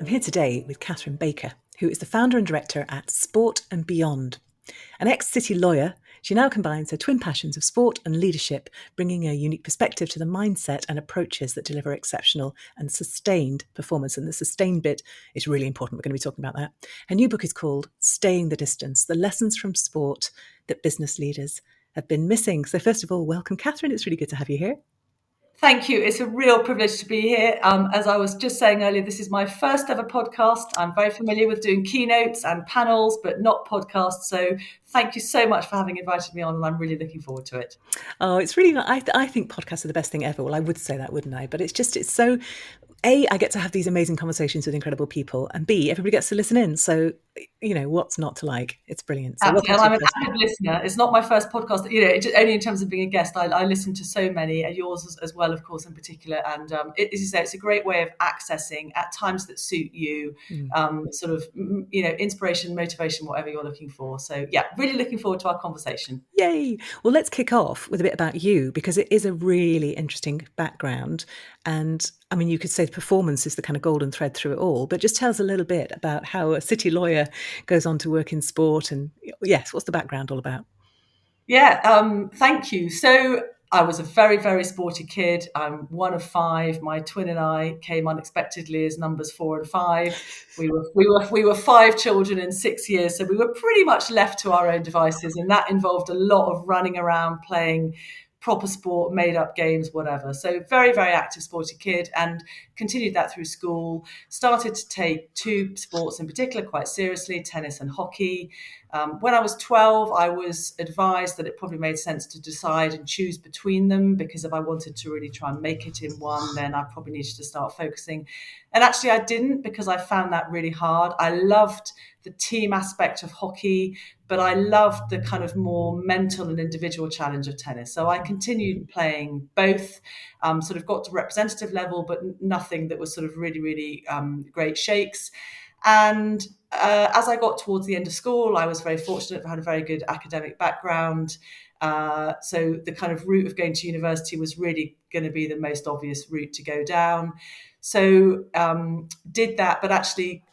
I'm here today with Catherine Baker, who is the founder and director at Sport and Beyond. An ex-City lawyer, she now combines her twin passions of sport and leadership, bringing a unique perspective to the mindset and approaches that deliver exceptional and sustained performance. And the sustained bit is really important. We're going to be talking about that. Her new book is called Staying the Distance, The Lessons from Sport That Business Leaders Have Been Missing. So first of all, welcome, Catherine. It's really good to have you here. Thank you. It's a real privilege to be here. As I was just saying earlier, this is my first ever podcast. I'm very familiar with doing keynotes and panels, but not podcasts. So thank you so much for having invited me on, and I'm really looking forward to it. Oh, it's really, I think podcasts are the best thing ever. Well, I would say that, wouldn't I? But it's so, A, I get to have these amazing conversations with incredible people, and B, everybody gets to listen in. So, what's not to like? It's brilliant. So Absolutely. welcome And to I'm the an first one. active listener. It's not my first podcast, only in terms of being a guest. I listen to so many, and yours as well, of course, in particular. And as you say, it's a great way of accessing at times that suit you, inspiration, motivation, whatever you're looking for. So yeah, really looking forward to our conversation. Yay. Well, let's kick off with a bit about you, because it is a really interesting background. And I mean, you could say performance is the kind of golden thread through it all, but just tell us a little bit about how a city lawyer goes on to work in sport. And yes, what's the background all about? Yeah, thank you. So I was a very, very sporty kid. I'm one of five. My twin and I came unexpectedly as numbers 4 and 5. We were 5 children in 6 years, so we were pretty much left to our own devices, and that involved a lot of running around, playing proper sport, made up games, whatever. So very, very active, sporty kid, and continued that through school. Started to take 2 sports in particular quite seriously, tennis and hockey. When I was 12, I was advised that it probably made sense to decide and choose between them, because if I wanted to really try and make it in one, then I probably needed to start focusing. And actually I didn't, because I found that really hard. I loved the team aspect of hockey, but I loved the kind of more mental and individual challenge of tennis. So I continued playing both, sort of got to representative level, but nothing that was sort of really, really great shakes. And as I got towards the end of school, I was very fortunate. I had a very good academic background. So the kind of route of going to university was really going to be the most obvious route to go down. So did that, but actually,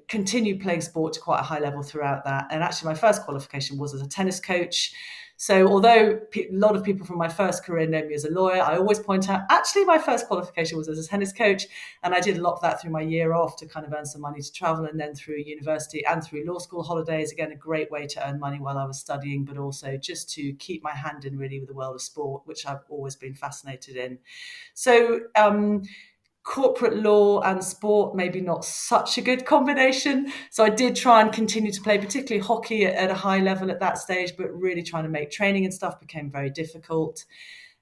continued playing sport to quite a high level throughout that. And actually my first qualification was as a tennis coach. So although a lot of people from my first career know me as a lawyer, I always point out, actually, my first qualification was as a tennis coach. And I did a lot of that through my year off to kind of earn some money to travel, and then through university and through law school holidays. Again, a great way to earn money while I was studying, but also just to keep my hand in really with the world of sport, which I've always been fascinated in. So, corporate law and sport, maybe not such a good combination. So I did try and continue to play, particularly hockey at a high level at that stage, but really trying to make training and stuff became very difficult.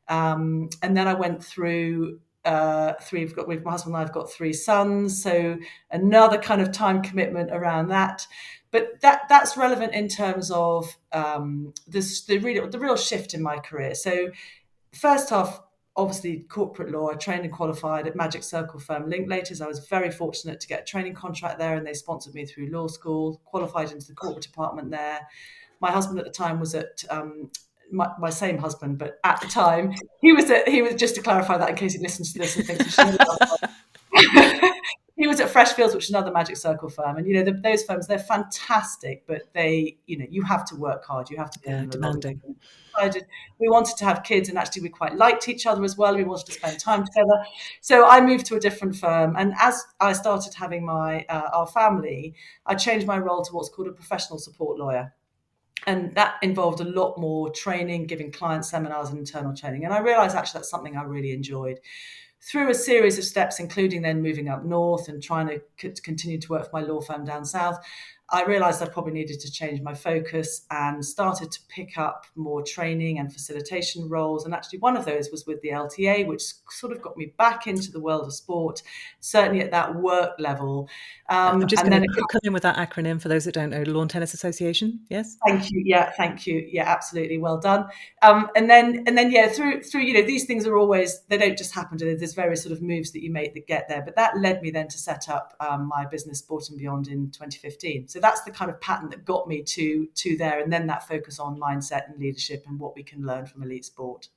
And then I went through with my husband and I've got 3 sons. So another kind of time commitment around that. But that's relevant in terms of the real shift in my career. So first half, obviously corporate law. I trained and qualified at Magic Circle firm Linklaters. I was very fortunate to get a training contract there, and they sponsored me through law school, qualified into the corporate department there. My husband at the time was at my same husband, but at the time he was just to clarify that in case he listens to this and thinks he was at Freshfields, which is another Magic Circle firm. And, those firms, they're fantastic, but you have to work hard. You have to put in a lot of Demanding. we wanted to have kids, and actually we quite liked each other as well. We wanted to spend time together. So I moved to a different firm. And as I started having our family, I changed my role to what's called a professional support lawyer. And that involved a lot more training, giving client seminars and internal training. And I realized actually that's something I really enjoyed. Through a series of steps, including then moving up north and trying to continue to work for my law firm down south, I realized I probably needed to change my focus and started to pick up more training and facilitation roles. And actually one of those was with the LTA, which sort of got me back into the world of sport, certainly at that work level. I'm just going to come in with that acronym for those that don't know, Lawn Tennis Association. Yes. Thank you. Yeah, thank you. Yeah, absolutely. Well done. And then, yeah, through, these things are always, they don't just happen to you. There's various sort of moves that you make that get there. But that led me then to set up my business Sport and Beyond in 2015. So that's the kind of pattern that got me to there. And then that focus on mindset and leadership and what we can learn from elite sport.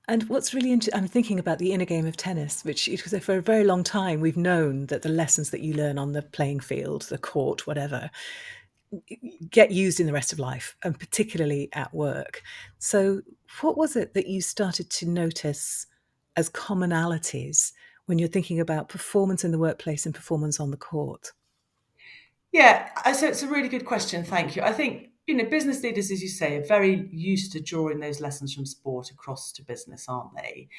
And what's really interesting, I'm thinking about the inner game of tennis, which because for a very long time we've known that the lessons that you learn on the playing field, the court, whatever, get used in the rest of life, and particularly at work. So, what was it that you started to notice as commonalities when you're thinking about performance in the workplace and performance on the court? Yeah, so it's a really good question. Thank you. I think, business leaders, as you say, are very used to drawing those lessons from sport across to business, aren't they?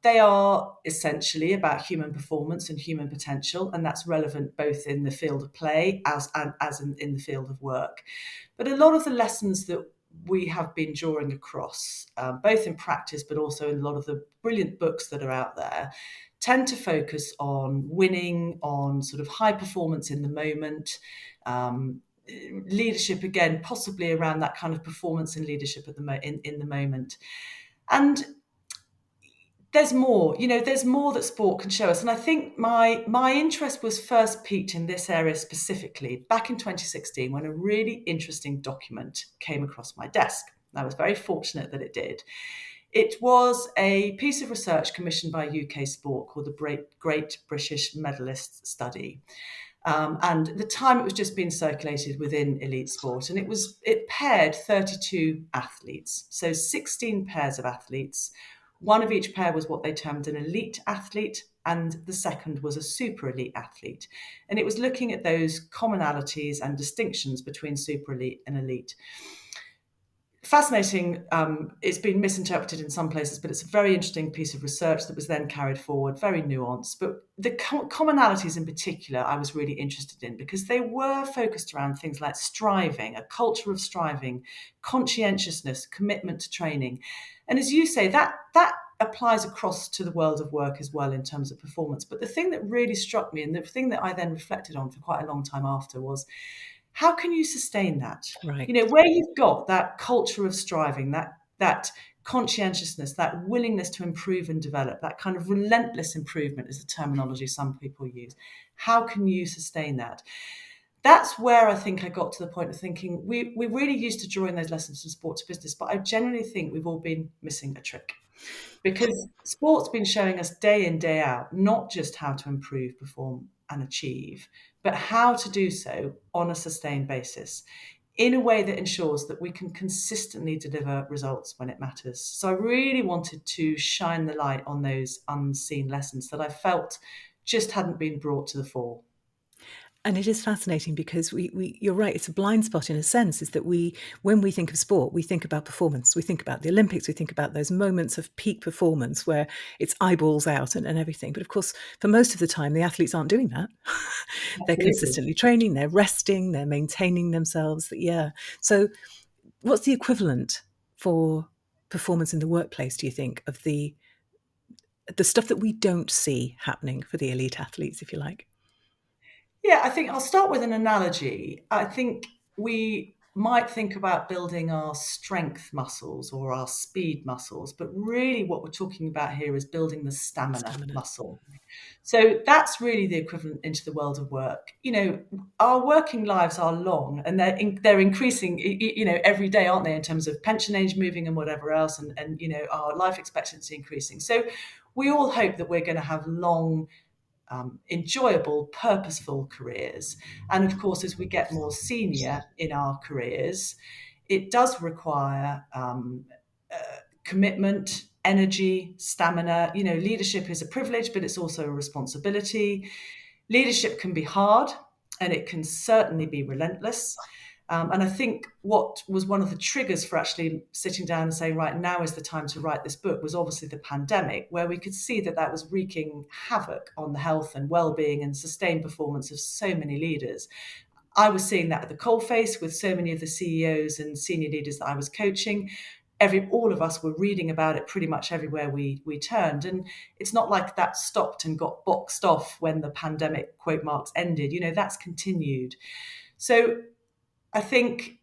They are essentially about human performance and human potential, and that's relevant both in the field of play as in the field of work. But a lot of the lessons that we have been drawing across, both in practice but also in a lot of the brilliant books that are out there, tend to focus on winning, on sort of high performance in the moment, leadership again, possibly around that kind of performance and leadership at in the moment. And there's more that sport can show us. And I think my interest was first piqued in this area specifically back in 2016 when a really interesting document came across my desk. I was very fortunate that it did. It was a piece of research commissioned by UK Sport called the Great British Medalist Study. And at the time it was just being circulated within elite sport, and it paired 32 athletes, so 16 pairs of athletes. One of each pair was what they termed an elite athlete, and the second was a super elite athlete. And it was looking at those commonalities and distinctions between super elite and elite. Fascinating. It's been misinterpreted in some places, but it's a very interesting piece of research that was then carried forward, very nuanced. But the commonalities in particular, I was really interested in because they were focused around things like striving, a culture of striving, conscientiousness, commitment to training. And as you say, that applies across to the world of work as well in terms of performance. But the thing that really struck me and the thing that I then reflected on for quite a long time after was, how can you sustain that? Right. Where you've got that culture of striving, that conscientiousness, that willingness to improve and develop, that kind of relentless improvement is the terminology some people use. How can you sustain that? That's where I think I got to the point of thinking we're really used to drawing those lessons from sport to business, but I genuinely think we've all been missing a trick. Because sport's been showing us day in, day out, not just how to improve, perform, and achieve, but how to do so on a sustained basis in a way that ensures that we can consistently deliver results when it matters. So I really wanted to shine the light on those unseen lessons that I felt just hadn't been brought to the fore. And it is fascinating because you're right, it's a blind spot in a sense, is that when we think of sport, we think about performance. We think about the Olympics, we think about those moments of peak performance where it's eyeballs out and everything. But of course, for most of the time, the athletes aren't doing that. They're Absolutely. consistently training, they're resting, they're maintaining themselves. Yeah. So what's the equivalent for performance in the workplace, do you think, of the stuff that we don't see happening for the elite athletes, if you like? Yeah, I think I'll start with an analogy. I think we might think about building our strength muscles or our speed muscles, but really what we're talking about here is building the stamina Stamina. muscle. So that's really the equivalent into the world of work. Our working lives are long and they're increasing, every day, aren't they, in terms of pension age moving and whatever else, and our life expectancy increasing. So we all hope that we're going to have long, enjoyable, purposeful careers. And of course, as we get more senior in our careers, it does require commitment, energy, stamina. Leadership is a privilege, but it's also a responsibility. Leadership can be hard and it can certainly be relentless. And I think what was one of the triggers for actually sitting down and saying, right, now is the time to write this book, was obviously the pandemic, where we could see that was wreaking havoc on the health and well-being and sustained performance of so many leaders. I was seeing that at the coalface with so many of the CEOs and senior leaders that I was coaching. All of us were reading about it pretty much everywhere we turned. And it's not like that stopped and got boxed off when the pandemic quote marks ended. That's continued. So I think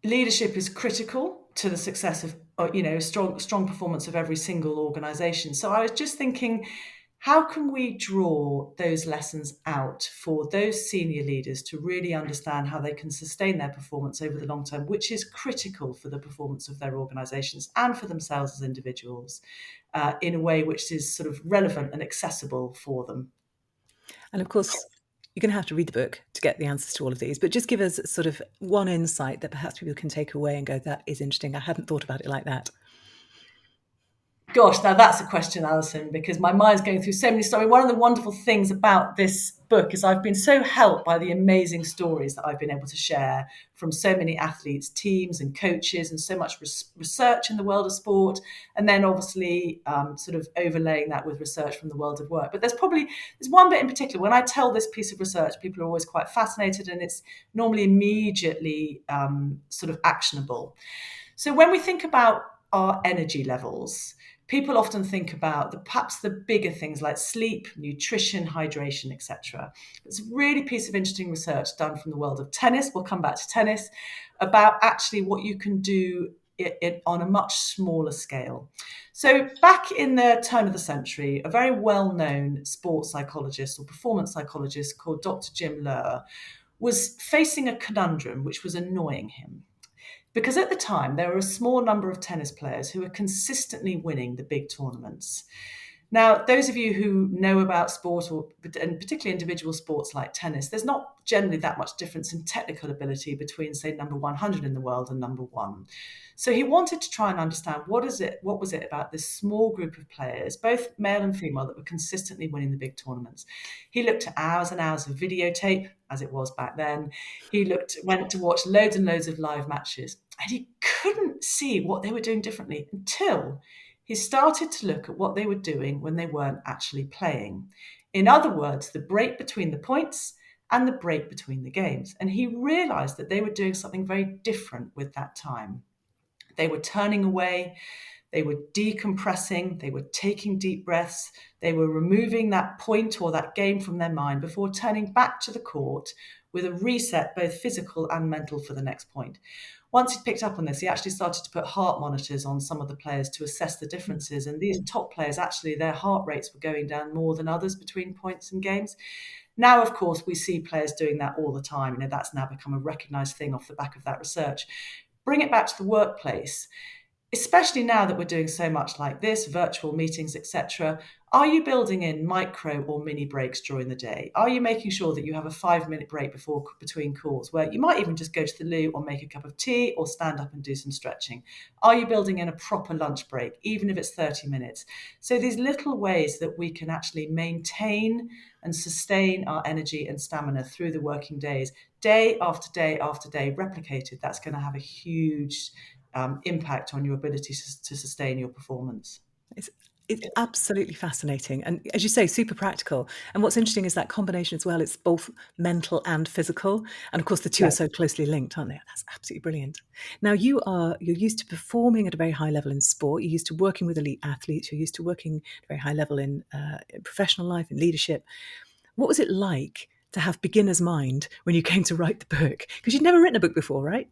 leadership is critical to the success of strong performance of every single organization. So I was just thinking, how can we draw those lessons out for those senior leaders to really understand how they can sustain their performance over the long term, which is critical for the performance of their organisations and for themselves as individuals, in a way which is sort of relevant and accessible for them. And of course, you're going to have to read the book to get the answers to all of these, but just give us sort of one insight that perhaps people can take away and go, that is interesting. I hadn't thought about it like that. Gosh, now that's a question, Alison, because my mind's going through so many stories. One of the wonderful things about this book is I've been so helped by the amazing stories that I've been able to share from so many athletes, teams and coaches, and so much research in the world of sport. And then obviously sort of overlaying that with research from the world of work. But there's one bit in particular, when I tell this piece of research, people are always quite fascinated, and it's normally immediately sort of actionable. So when we think about our energy levels, people often think about perhaps the bigger things like sleep, nutrition, hydration, etc. It's a really piece of interesting research done from the world of tennis. We'll come back to tennis, about actually what you can do on a much smaller scale. So back in the turn of the century, a very well-known sports psychologist or performance psychologist called Dr. Jim Loehr was facing a conundrum which was annoying him. Because at the time, there were a small number of tennis players who were consistently winning the big tournaments. Now, those of you who know about sport, and particularly individual sports like tennis, there's not generally that much difference in technical ability between, say, number 100 in the world and number one. So he wanted to try and understand what was it about this small group of players, both male and female, that were consistently winning the big tournaments. He looked at hours and hours of videotape, as it was back then. He went to watch loads and loads of live matches, and he couldn't see what they were doing differently until he started to look at what they were doing when they weren't actually playing. In other words, the break between the points and the break between the games. And he realized that they were doing something very different with that time. They were turning away, they were decompressing, they were taking deep breaths, they were removing that point or that game from their mind before turning back to the court with a reset, both physical and mental, for the next point. Once he'd picked up on this, he actually started to put heart monitors on some of the players to assess the differences. And these top players, actually, their heart rates were going down more than others between points and games. Now, of course, we see players doing that all the time. You know, that's now become a recognized thing off the back of that research. Bring it back to the workplace. Especially now that we're doing so much like this, virtual meetings, etc. Are you building in micro or mini breaks during the day? Are you making sure that you have a 5-minute break between calls, where you might even just go to the loo or make a cup of tea or stand up and do some stretching? Are you building in a proper lunch break, even if it's 30 minutes? So these little ways that we can actually maintain and sustain our energy and stamina through the working days, day after day after day, replicated, that's going to have a huge impact on your ability to sustain your performance. It's absolutely fascinating. And as you say, super practical. And what's interesting is that combination as well. It's both mental and physical. And of course, the two are so closely linked, aren't they? That's absolutely brilliant. Now, you're used to performing at a very high level in sport. You're used to working with elite athletes. You're used to working at a very high level in professional life, in leadership. What was it like to have beginner's mind when you came to write the book? Because you'd never written a book before, right?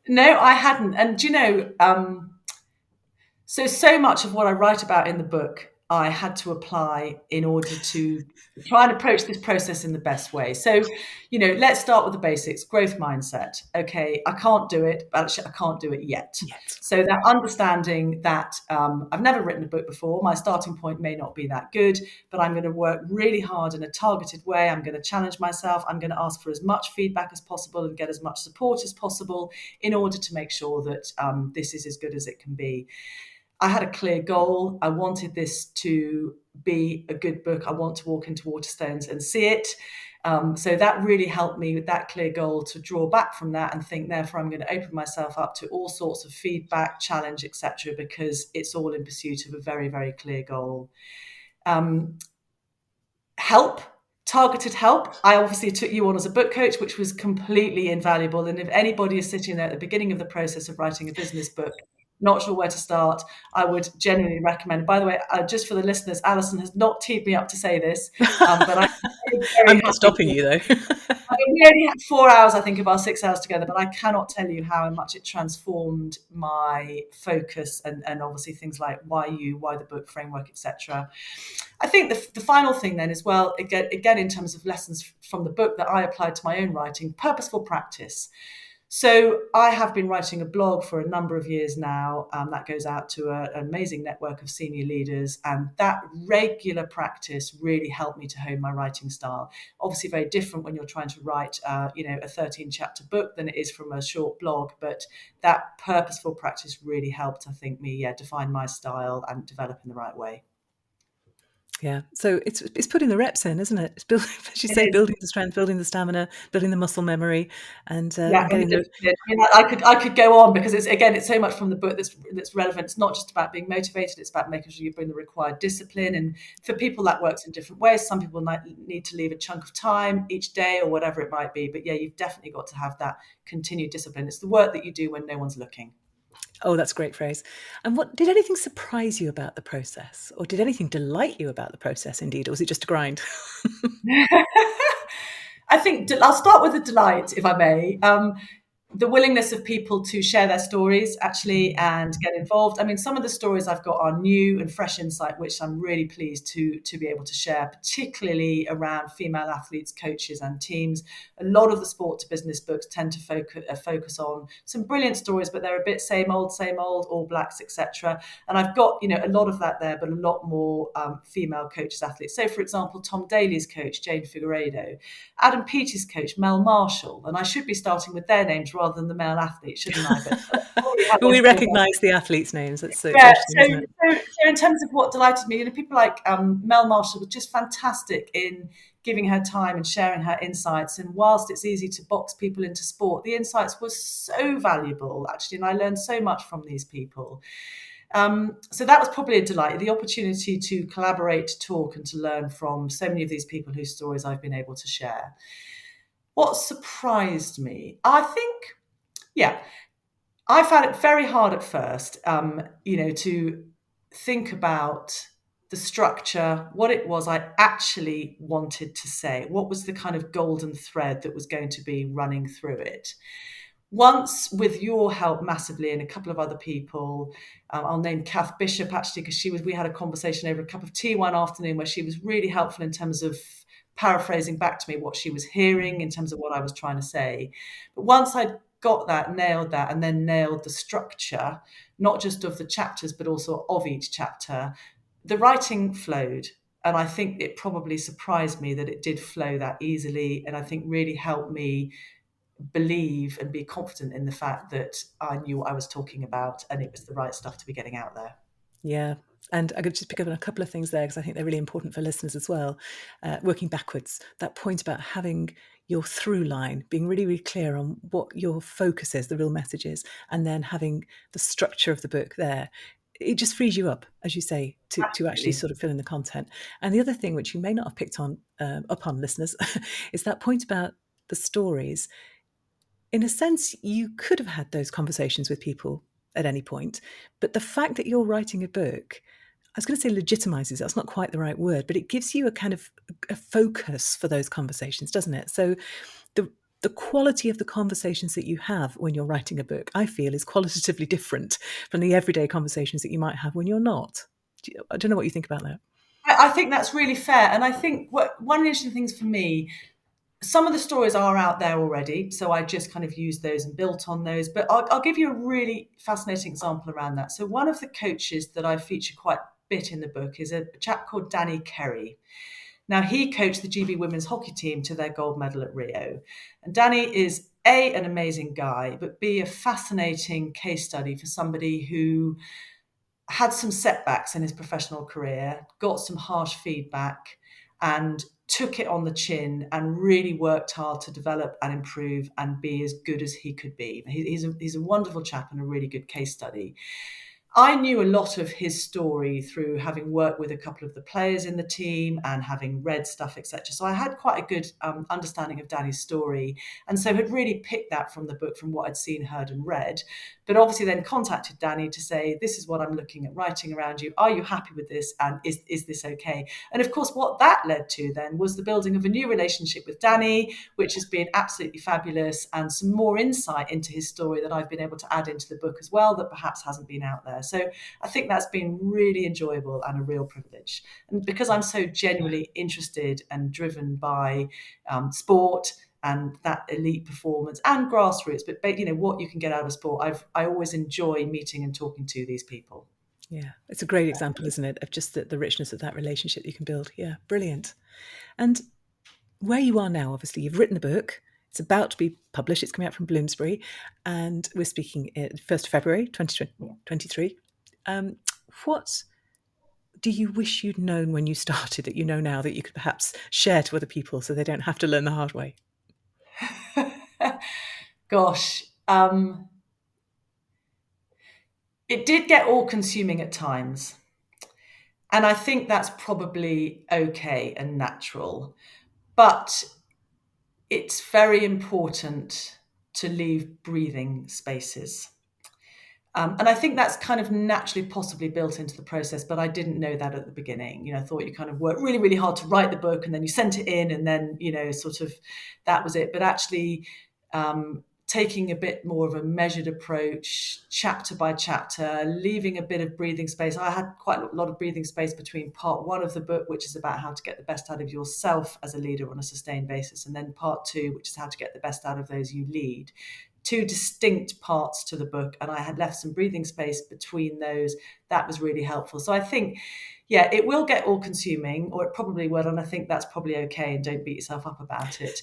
No, I hadn't. And you know, so much of what I write about in the book, I had to apply in order to try and approach this process in the best way. So, you know, let's start with the basics. Growth mindset. Okay, I can't do it, but actually I can't do it yet. So that understanding that I've never written a book before, my starting point may not be that good, but I'm going to work really hard in a targeted way. I'm going to challenge myself. I'm going to ask for as much feedback as possible and get as much support as possible in order to make sure that this is as good as it can be. I had a clear goal. I wanted this to be a good book. I want to walk into Waterstones and see it. So that really helped me with that clear goal to draw back from that and think, therefore, I'm going to open myself up to all sorts of feedback, challenge, etc., because it's all in pursuit of a very, very clear goal. Help. Targeted help. I obviously took you on as a book coach, which was completely invaluable. And if anybody is sitting there at the beginning of the process of writing a business book, not sure where to start, I would genuinely recommend. By the way, just for the listeners, Alison has not teed me up to say this, but I'm very I'm not happy stopping you, though. mean, we only had 4 hours, I think, of our 6 hours together, but I cannot tell you how much it transformed my focus and obviously things like why you, why the book framework, etc. I think the final thing then is, well, again, in terms of lessons from the book that I applied to my own writing, purposeful practice. So I have been writing a blog for a number of years now. That goes out to an amazing network of senior leaders, and that regular practice really helped me to hone my writing style. Obviously, very different when you're trying to write, a 13-chapter book than it is from a short blog. But that purposeful practice really helped, I think, me define my style and develop in the right way. Yeah. So it's putting the reps in, isn't it? It's building, as you It say, is. building the strength, building the stamina, building the muscle memory, Yeah, and and the getting the. discipline. I mean, I could go on because it's so much from the book that's relevant. It's not just about being motivated; it's about making sure you bring the required discipline. And for people, that works in different ways. Some people might need to leave a chunk of time each day or whatever it might be. But yeah, you've definitely got to have that continued discipline. It's the work that you do when no one's looking. Oh, that's a great phrase. And what did anything surprise you about the process, or did anything delight you about the process? Indeed, or was it just a grind? I think I'll start with the delight, if I may. The willingness of people to share their stories actually and get involved. I mean, some of the stories I've got are new and fresh insight, which I'm really pleased to be able to share, particularly around female athletes, coaches, and teams. A lot of the sport to business books tend to focus on some brilliant stories, but they're a bit same old, All Blacks, etc. And I've got a lot of that there, but a lot more female coaches, athletes. So, for example, Tom Daly's coach, Jane Figueiredo, Adam Peaty's coach, Mel Marshall, and I should be starting with their names rather than the male athletes, shouldn't I? But I already had But their we stories. recognise the athletes' names. That's so it's Yeah, interesting, so, isn't it? so so in terms of what delighted me, people like Mel Marshall was just fantastic in giving her time and sharing her insights. And whilst it's easy to box people into sport, the insights were so valuable actually, and I learned so much from these people. So that was probably a delight, the opportunity to collaborate, to talk, and to learn from so many of these people whose stories I've been able to share. What surprised me? I think, yeah, I found it very hard at first, to think about the structure, what it was I actually wanted to say, what was the kind of golden thread that was going to be running through it. Once, with your help massively and a couple of other people, I'll name Kath Bishop actually because we had a conversation over a cup of tea one afternoon where she was really helpful in terms of paraphrasing back to me what she was hearing in terms of what I was trying to say. But once I'd got that, nailed that, and then nailed the structure, not just of the chapters, but also of each chapter, the writing flowed. And I think it probably surprised me that it did flow that easily. And I think really helped me believe and be confident in the fact that I knew what I was talking about and it was the right stuff to be getting out there. Yeah. And I could just pick up on a couple of things there because I think they're really important for listeners as well. Working backwards, that point about having your through line, being really, really clear on what your focus is, the real message is, and then having the structure of the book there. It just frees you up, as you say, to actually Absolutely. sort of fill in the content. And the other thing, which you may not have picked on upon listeners, is that point about the stories. In a sense, you could have had those conversations with people at any point, but the fact that you're writing a book, I was going to say legitimizes, that's not quite the right word, but it gives you a kind of a focus for those conversations, doesn't it? So the the quality of the conversations that you have when you're writing a book, I feel, is qualitatively different from the everyday conversations that you might have when you're not. I don't know what you think about that. I think that's really fair. And I think one of the interesting things for me, some of the stories are out there already. So I just kind of used those and built on those. But I'll give you a really fascinating example around that. So one of the coaches that I feature quite a bit in the book is a chap called Danny Kerry. Now, he coached the GB women's hockey team to their gold medal at Rio. And Danny is A, an amazing guy, but B, a fascinating case study for somebody who had some setbacks in his professional career, got some harsh feedback, and took it on the chin and really worked hard to develop and improve and be as good as he could be. He's a wonderful chap and a really good case study. I knew a lot of his story through having worked with a couple of the players in the team and having read stuff, etc. So I had quite a good understanding of Danny's story, and so had really picked that from the book, from what I'd seen, heard, and read. But obviously, then contacted Danny to say, "This is what I'm looking at writing around you. Are you happy with this? And is this okay?" And of course, what that led to then was the building of a new relationship with Danny, which has been absolutely fabulous, and some more insight into his story that I've been able to add into the book as well, that perhaps hasn't been out there. So I think that's been really enjoyable and a real privilege. And because I'm so genuinely interested and driven by sport and that elite performance and grassroots, but what you can get out of sport, I always enjoy meeting and talking to these people. Yeah, it's a great example, isn't it, of just the richness of that relationship you can build. Yeah, brilliant. And where you are now, obviously, you've written the book. It's about to be published. It's coming out from Bloomsbury, and we're speaking 1st of February 2023. What do you wish you'd known when you started that you know now that you could perhaps share to other people so they don't have to learn the hard way? Gosh, it did get all-consuming at times. And I think that's probably okay and natural. But it's very important to leave breathing spaces. And I think that's kind of naturally possibly built into the process, but I didn't know that at the beginning. I thought you kind of worked really, really hard to write the book, and then you sent it in, and then, sort of that was it. But actually, taking a bit more of a measured approach, chapter by chapter, leaving a bit of breathing space. I had quite a lot of breathing space between part 1 of the book, which is about how to get the best out of yourself as a leader on a sustained basis, and then part 2, which is how to get the best out of those you lead. 2 distinct parts to the book, and I had left some breathing space between those. That was really helpful. So I think, yeah, it will get all-consuming, or it probably will, and I think that's probably okay, and don't beat yourself up about it.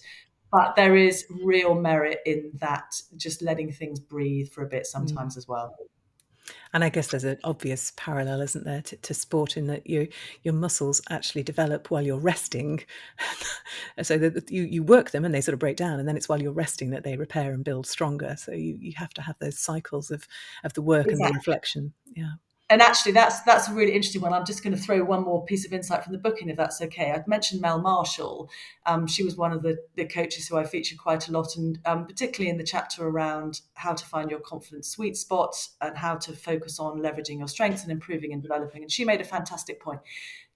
But there is real merit in that, just letting things breathe for a bit sometimes as well. And I guess there's an obvious parallel, isn't there, to sport, in that your muscles actually develop while you're resting. So that you work them and they sort of break down, and then it's while you're resting that they repair and build stronger. So you have to have those cycles of the work and the Exactly. reflection. Yeah. And actually, that's a really interesting one. I'm just going to throw one more piece of insight from the book in, if that's okay. I've mentioned Mel Marshall. She was one of the coaches who I featured quite a lot, and particularly in the chapter around how to find your confidence sweet spot and how to focus on leveraging your strengths and improving and developing. And she made a fantastic point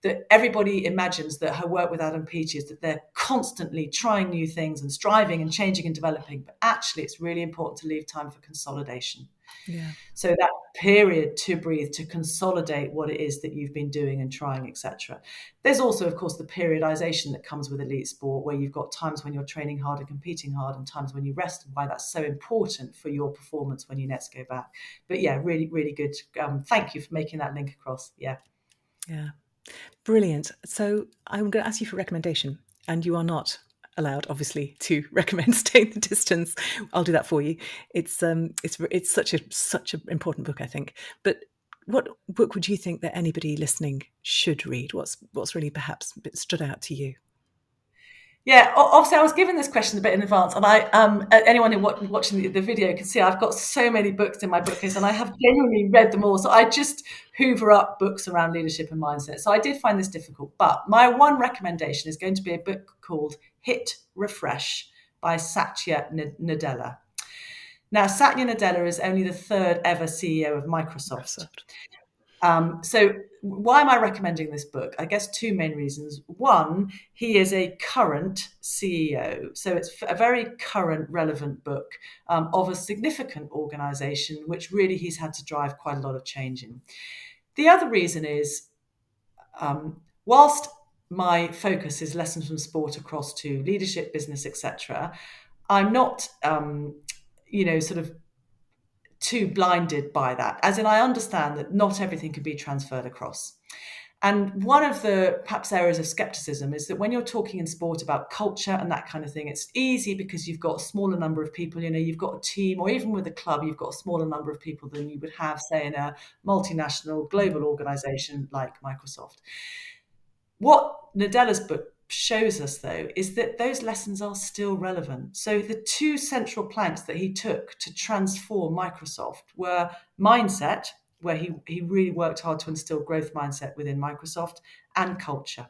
that everybody imagines that her work with Adam Peaty is that they're constantly trying new things and striving and changing and developing. But actually, it's really important to leave time for consolidation. Yeah. So that period to breathe, to consolidate what it is that you've been doing and trying, etc. There's also, of course, the periodization that comes with elite sport, where you've got times when you're training hard and competing hard, and times when you rest, and why that's so important for your performance when you next go back. But yeah, really, really good. Thank you for making that link across. Yeah. Yeah. Brilliant. So I'm going to ask you for a recommendation, and you are not allowed, obviously, to recommend Staying the Distance. I'll do that for you. It's such an important book, I think. But what book would you think that anybody listening should read? What's really perhaps stood out to you? Yeah, obviously, I was given this question a bit in advance, and anyone watching the video can see I've got so many books in my bookcase, and I have genuinely read them all. So I just hoover up books around leadership and mindset. So I did find this difficult, but my one recommendation is going to be a book called Hit Refresh by Satya Nadella. Now, Satya Nadella is only the 3rd ever CEO of Microsoft. So why am I recommending this book? I guess 2 main reasons. One, he is a current CEO. So it's a very current, relevant book of a significant organization, which really he's had to drive quite a lot of change in. The other reason is, whilst my focus is lessons from sport across to leadership, business, etc., I'm not, sort of too blinded by that. As in, I understand that not everything can be transferred across. And one of the perhaps areas of skepticism is that when you're talking in sport about culture and that kind of thing, it's easy because you've got a smaller number of people. You've got a team, or even with a club, you've got a smaller number of people than you would have, say, in a multinational global organization like Microsoft. What Nadella's book shows us, though, is that those lessons are still relevant. So the 2 central planks that he took to transform Microsoft were mindset where he really worked hard to instill growth mindset within Microsoft and culture.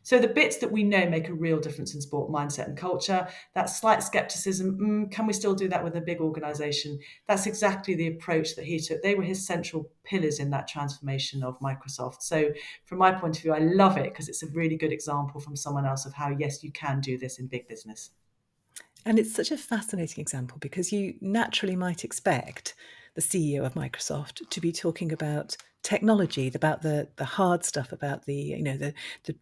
So the bits that we know make a real difference in sport, mindset and culture, that slight skepticism, can we still do that with a big organisation? That's exactly the approach that he took. They were his central pillars in that transformation of Microsoft. So from my point of view, I love it because it's a really good example from someone else of how, yes, you can do this in big business. And it's such a fascinating example because you naturally might expect the CEO of Microsoft to be talking about technology, about the hard stuff, about the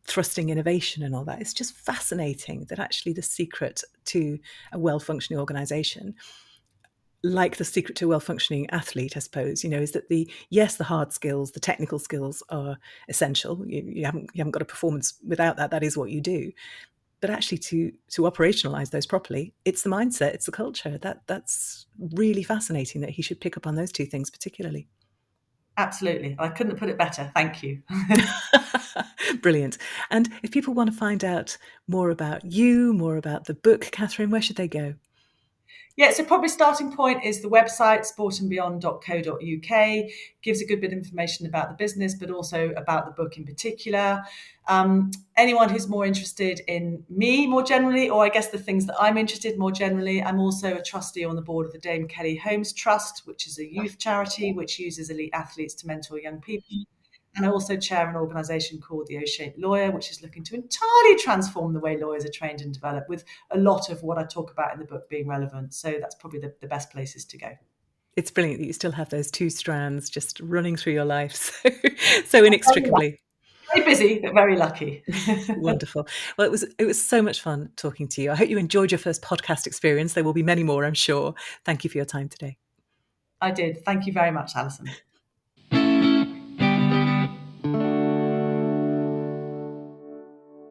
thrusting innovation and all that. It's just fascinating that actually the secret to a well-functioning organization, like the secret to a well-functioning athlete, I suppose, is that the hard skills, the technical skills are essential. You haven't got a performance without that. That is what you do. But actually to operationalize those properly, it's the mindset, it's the culture. That's really fascinating that he should pick up on those two things particularly. Absolutely. I couldn't have put it better. Thank you. Brilliant. And if people want to find out more about you, more about the book, Catherine, where should they go? Yeah, so probably starting point is the website, sportandbeyond.co.uk, gives a good bit of information about the business, but also about the book in particular. Anyone who's more interested in me more generally, or I guess the things that I'm interested in more generally, I'm also a trustee on the board of the Dame Kelly Holmes Trust, which is a youth charity which uses elite athletes to mentor young people. And I also chair an organisation called the O-Shaped Lawyer, which is looking to entirely transform the way lawyers are trained and developed, with a lot of what I talk about in the book being relevant. So that's probably the best places to go. It's brilliant that you still have those two strands just running through your life so inextricably. Very busy, but very lucky. Wonderful. Well, it was so much fun talking to you. I hope you enjoyed your first podcast experience. There will be many more, I'm sure. Thank you for your time today. I did. Thank you very much, Alison.